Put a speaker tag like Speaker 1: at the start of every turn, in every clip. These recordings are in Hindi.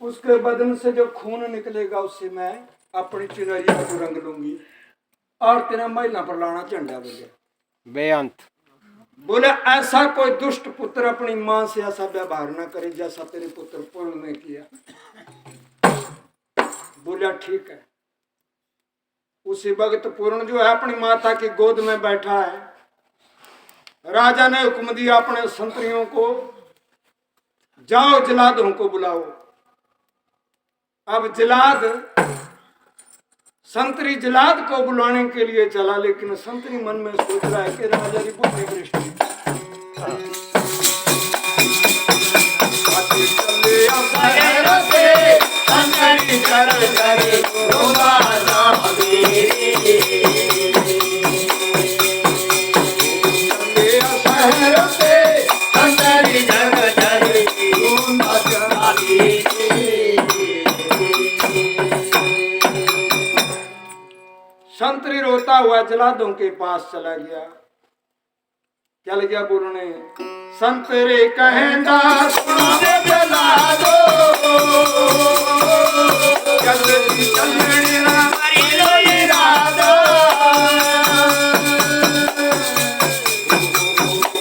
Speaker 1: उसके बदन से जो खून निकलेगा उससे मैं अपनी चुनरिया को रंग लूंगी और तेरा महिला पर लाना झंडा बोले
Speaker 2: बेअंत।
Speaker 1: बोले ऐसा कोई दुष्ट पुत्र अपनी मां से ऐसा व्यवहार ना करे जैसा तेरे पुत्र पूर्ण ने किया। बोला ठीक है। उसी वक्त पूर्ण जो है अपनी माता की गोद में बैठा है। राजा ने हुक्म दिया अपने संतरियों को, जाओ जलादों को बुलाओ। अब जलाद संतरी जलाद को बुलाने के लिए चला, लेकिन संतरी मन में सोच रहा है कि राजा की बुद्धि दृष्टि संतरी रोता हुआ जलादों के पास चला गया। चल गया बोलने, संतरे कहना जलादो जल्दी चलनी राधा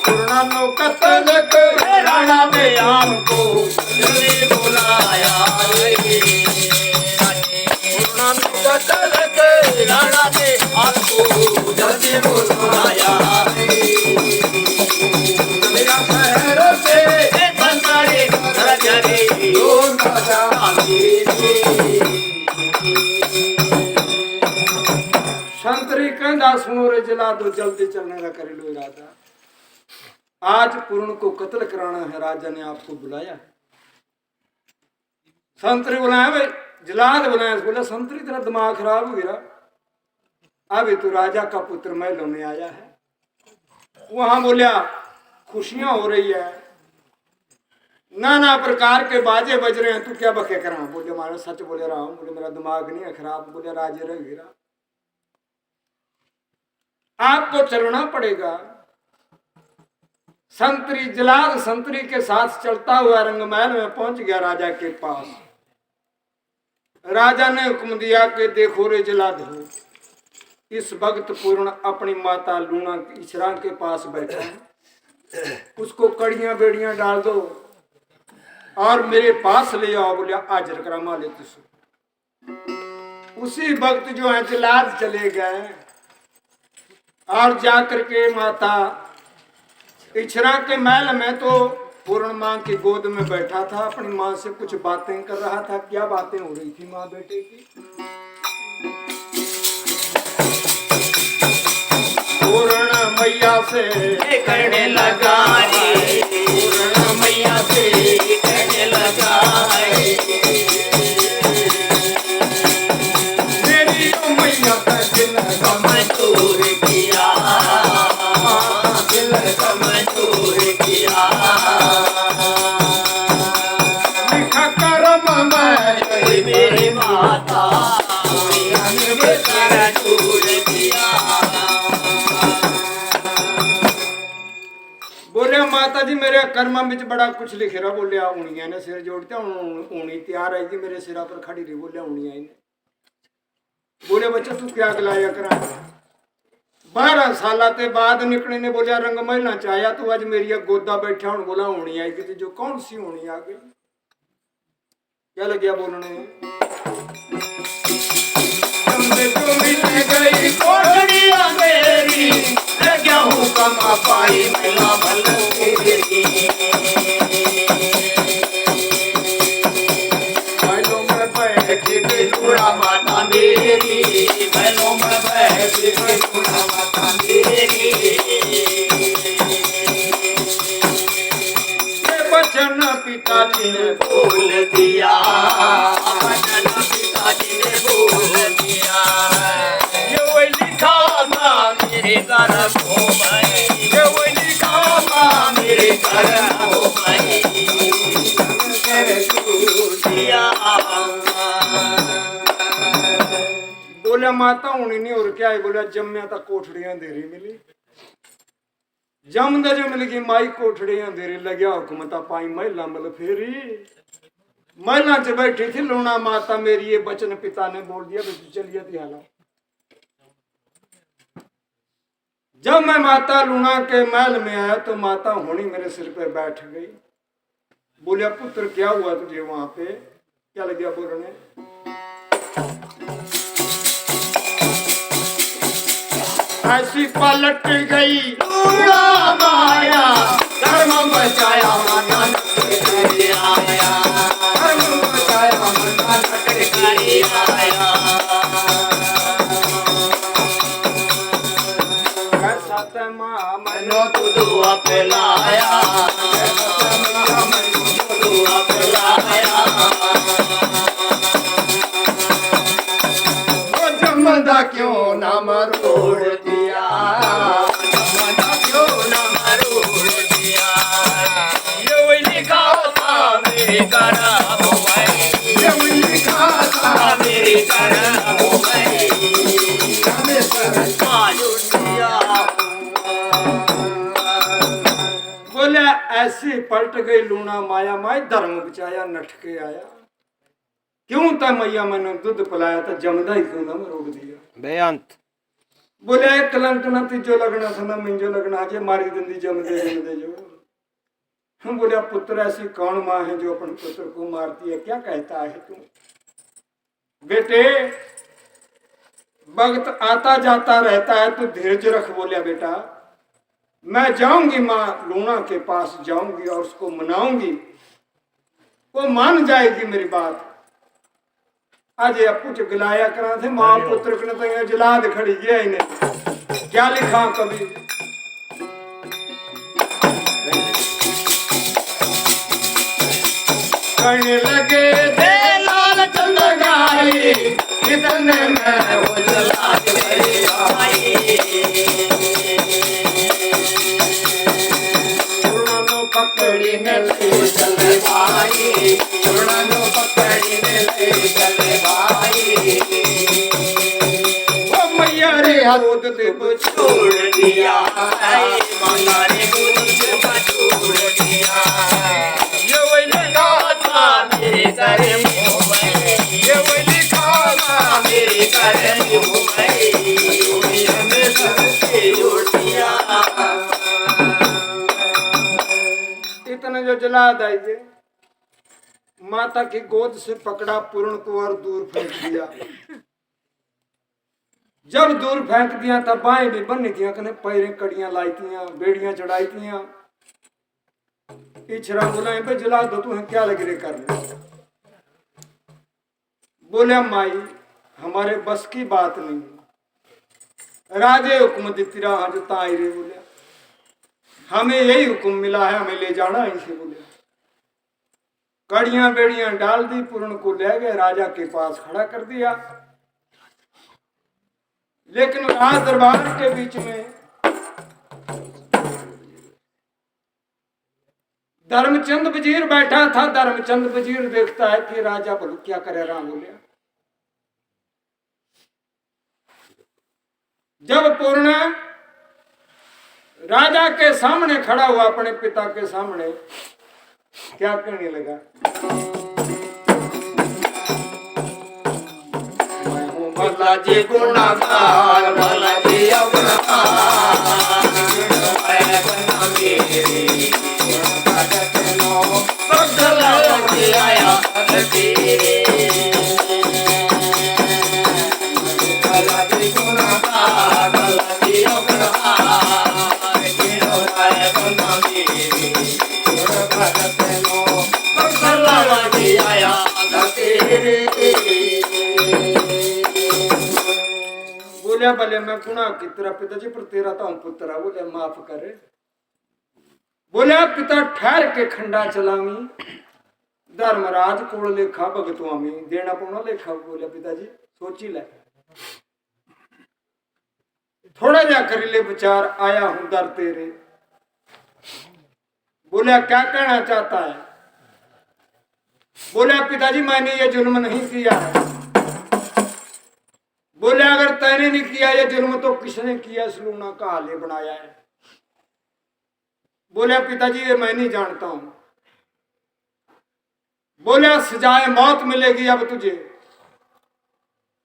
Speaker 1: पूर्णा नो कतल राणा में हमको जल्दी बुलाया पूर्णा नो कतल राणा ने हमको जल्दी बुलाया मेरा शहर से संसारी राजा संतरी कहना सुनो रे जला दो जल्दी चलने का करे लो इरादा। आज पूर्ण को कत्ल कराना है, राजा ने आपको बुलाया। संतरी बुलाया भाई, जलाद बुलाया। बोला संतरी तेरा दिमाग खराब हो गया, अभी तो राजा का पुत्र महलों में आया है। वहां बोलिया खुशियां हो रही है, नाना प्रकार के बाजे बज रहे हैं, तू क्या बखे करा? बोले मारा सच बोले रहा हूं। बोले मेरा दिमाग नहीं है खराब। बोले राजे रह गिरा, आपको चलना पड़ेगा। संतरी जलाद संतरी के साथ चलता हुआ रंगमहल में पहुंच गया राजा के पास। राजा ने हुक्म दिया कि देखो रे जलाद हो, इस वक्त पूर्ण अपनी माता लूना इचरा के पास बैठा है, उसको कड़ियां बेड़ियां डाल दो और मेरे पास ले आओ। बोलिया हाजिर करा माले तुझे। उसी वक्त जो है जलाद चले गए और जाकर के माता इचरा के महल में तो पूर्ण मां की गोद में बैठा था, अपनी मां से कुछ बातें कर रहा था। क्या बातें हो रही थी मां बेटे की? पूर्ण मैया से
Speaker 3: करने लगा रे,
Speaker 1: पूर्ण मैया से
Speaker 3: करने लगा है।
Speaker 1: मेरी ओ मैया का दिल
Speaker 3: कमजोर किया, दिल कमजोर किया।
Speaker 1: लिखा करम मैं
Speaker 3: मेरी माता ने सारा छोड़ दिया।
Speaker 1: बोले माता जी मेरे कर्म में बड़ा कुछ लिख रहा। बोले ऊणिया ने सिर जोड़ते ऊणी तैयार है जी मेरे सिरा पर खड़ी रही। बोले ऊणिया ने। बोले बच्चा तू क्या गलाया करा? 12 साल ते बाद निकले ने। बोलिया रंग महिला चाया तू आज मेरी गोदा बैठा हूं। बोला ऊणी आई कि जो कौन सी ऊणी आ गई? क्या लग गया बोलने?
Speaker 3: गई कोठड़िया मेरी, लग्या हूँ कमा पाई मिला भल तेरी।
Speaker 1: बैलों में बैठ के
Speaker 3: बेलूड़ा माता मेरी, बैलों में बैठ के बेलूड़ा माता मेरी।
Speaker 1: वचन पिताजी ने
Speaker 3: बोल दिया, वचन पिताजी ने बोल दिया। ये वही लिखा था मेरे कर्मों में, ये वही लिखा था मेरे कर्मों में। दिया
Speaker 1: बोले माता होनी नहीं और क्या है? बोला जम्या तक कोठड़ियां देरी मिली, जमद जो मिल गई माई कोठड़ियां देरी। लग्या हुकमता पाई महिला मल फेरी। महिला से बैठी थी लूना माता मेरी, ये वचन पिता ने बोल दिया बेटी चलिए ध्यान। जब मैं माता लूना के महल में आया तो माता होनी मेरे सिर पे बैठ गई। बोलिया पुत्र क्या हुआ तुझे वहां पे, क्या लग गया बोलने। ऐसी पलट गई
Speaker 3: लूना माया, धर्म बचाया माता नटकर आया, धर्म बचाया माता नटकर आया। मनो दुआ पिलाया, मनो दुआ पिलाया। वो जमदा क्यों ना मरोड़ दिया, जमदा क्यों ना मरोड़ दिया। ये वही लिखा था मेरे करम में, ये वही लिखा था मेरे करम में, हमें मालूम दिया।
Speaker 1: बोले ऐसी पलट गई लूना माया माई, धर्म बचाया नठ के आया। क्यों था मैया मैंने दूध पिलाया था, जमदा ही क्यों ना मरोड़ दिया।
Speaker 2: बेअंत
Speaker 1: बोले कलंक न तीजो लगना था ना मिंजो लगना, जे मारी दंदी जम दे जो। हम बोले पुत्र ऐसी कौन माँ है जो अपन पुत्र को मारती है, क्या कहता है तू। बेटे वक्त आता जाता रहता है, तू धीरज रख। बोलिया बेटा मैं जाऊंगी माँ लूना के पास जाऊंगी और उसको मनाऊंगी, वो मान जाएगी मेरी बात। आज अप्पू च गिलाया करा थे माँ पुत्र के तो जलाद खड़ी गया इन्हें, क्या लिखा कभी। कहने लगे
Speaker 3: दे लाल चंद गाई, कितने में वो जला गई आई। पकड़ी ने ले चले भाई, उड़ानो पकड़ी ने ले चले भाई।
Speaker 1: वो मैया रे दूध देव
Speaker 3: छोड़ दिया, मैया रे दूध छोड़ दिया। ये वही लिखा था मेरे करम में, ये वही लिखा था मेरे करम में, हमें सबसे जोड़ दिया।
Speaker 1: इतने जो जला दाइजे माता की गोद से पकड़ा पूर्ण को और दूर फेंक दिया। जब दूर फेंक दिया तब बाएं भी बन दिया, कने पैरें कड़ियां लाई थियां, बेड़ियां चढ़ाई थियां। इछरा बोला पे जला दो, तू क्या लग रहे कर। बोले माई हमारे बस की बात नहीं, राजे हुक्म देती रहा जो ताई रे। बोले हमें यही हुक्म मिला है, हमें ले जाना इसे। बोले कड़ियां बेड़ियां डाल दी, पूर्ण को ले गए राजा के पास खड़ा कर दिया। लेकिन राज दरबार के बीच में धर्मचंद वजीर बैठा था। धर्मचंद वजीर देखता है कि राजा बोलो क्या करे राम। बोले जब पूर्ण राजा के सामने खड़ा हुआ, अपने पिता के सामने, क्या कहने लगा।
Speaker 3: भला जी गुनागार, भला जी अवतार, आया भला जी गुनागार, भला जी अवतार, आया
Speaker 1: बोलिया भले मैं गुनाह की तरह पिताजी पर तेरा तो हम पुत्र। बोले माफ करे। बोलिया पिता ठहर के खंडा चलावी, धर्मराज कोल लेखा भगतवामी, देना पौना लेखा। बोले पिताजी सोची ले, थोड़ा जा कर ले विचार, आया हूं दर तेरे। बोलिया क्या कहना चाहता है। बोले पिताजी मैंने ये जुल्म नहीं किया है। बोले अगर तैने नहीं किया ये जुल्म तो किसने किया, इस लूना का हाले बनाया है। बोले पिताजी ये मैं नहीं जानता हूं। बोले सजाए मौत मिलेगी अब तुझे,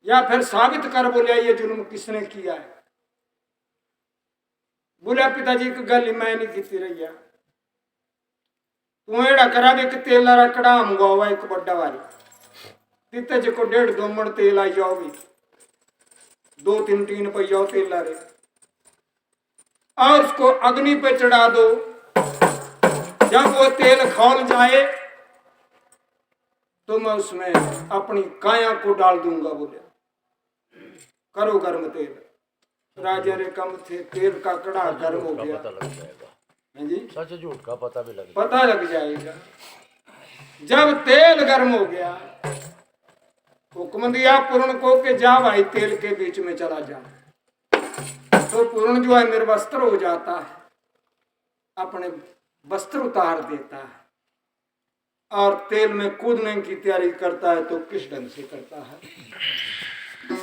Speaker 1: या फिर साबित कर बोले ये जुल्म किसने किया है। बोले पिताजी एक गल मैं नहीं की रही है, तू एड़ा करा भी कि तेल रा कड़ा मंगवावा एक बड़ा वारी, तीते जो 1.5-2 मन तेल आई जाओ भी, 2-3 टीन पे जाओ तेल ला रहे, और उसको अग्नि पे चढ़ा दो। जब वो तेल खौल जाए तो मैं उसमें अपनी काया को डाल दूंगा। बोले करो गर्म तेल। राजा रे कम थे, तेल का कड़ा गर्म हो गया।
Speaker 3: पता लग जाएगा
Speaker 1: जी,
Speaker 3: सच झूठ का पता भी
Speaker 1: पता लग जाएगा। जब तेल गर्म हो गया, हुक्म दिया पूर्ण को कि जा भाई तेल के बीच में चला जा। तो पूर्ण जो है निर्वस्त्र हो जाता है, अपने वस्त्र उतार देता है और तेल में कूदने की तैयारी करता है। तो किस ढंग से करता है?